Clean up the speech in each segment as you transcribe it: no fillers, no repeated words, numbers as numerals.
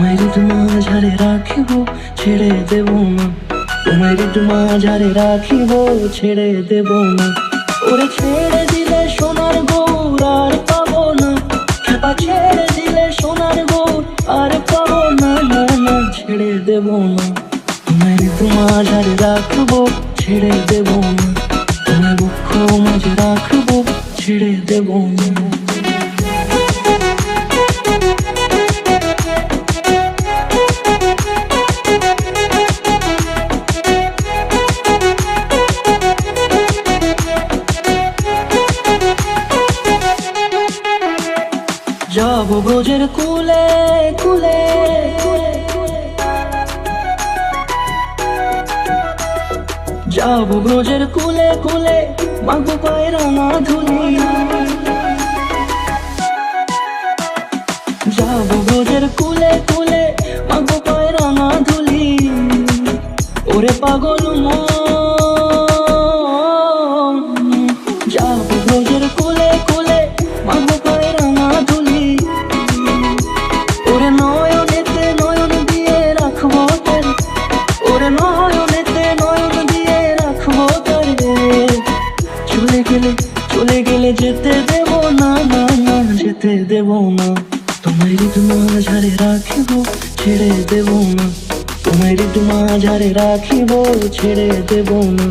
তোমায় মাঝারে রাখিব ছেড়ে দেব না, তোমায় মাঝারে রাখিব ছেড়ে দেব না। ওরে ছেড়ে দিলে সোনার গৌর আর পাবো না, খেপা ছেড়ে দিলে সোনার গৌর আর পাবো না, না না ছেড়ে দেব না। তোমায় মাঝারে রাখবো ছেড়ে দেব না, তোমায় বক্ষ মাঝে রাখবো ছেড়ে দেব না। যাবো ব্রজের কুলে কুলে, যাবো ব্রজের কুলে কুলে, মাগো পায়ের রাঙা ধুলি। যাবো ব্রজের কুলে কুলে, মাগো পায়ের রাঙা ধুলি। ওরে পাগল মন, যাবো ব্রজের কুলে কুলে, মাগো পায়ের রাঙা ধুলি। ওরে নয়নেতে নয়ন দিয়ে রাখবো তোর, ওরে নয়নেতে নয়ন দিয়ে রাখবো তোর। চলে গেলে চলে গেলে যেতে দেব না, না না যেতে দেব না। তোমায় মাঝারে রাখিব ছেড়ে দেব না, তোমায় মাঝারে রাখিব ছেড়ে দেব না।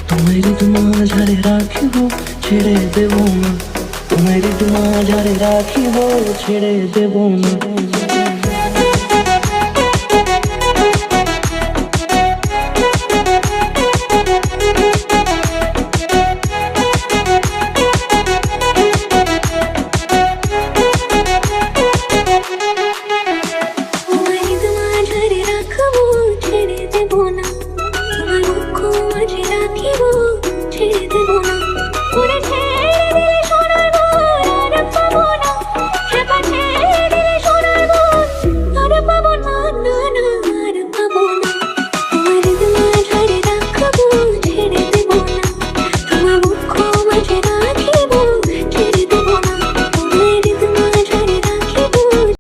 তোমায় মাঝারে রাখিব ছেড়ে দেব না, তোমায় মাঝারে রাখিব ছেড়ে দেব না।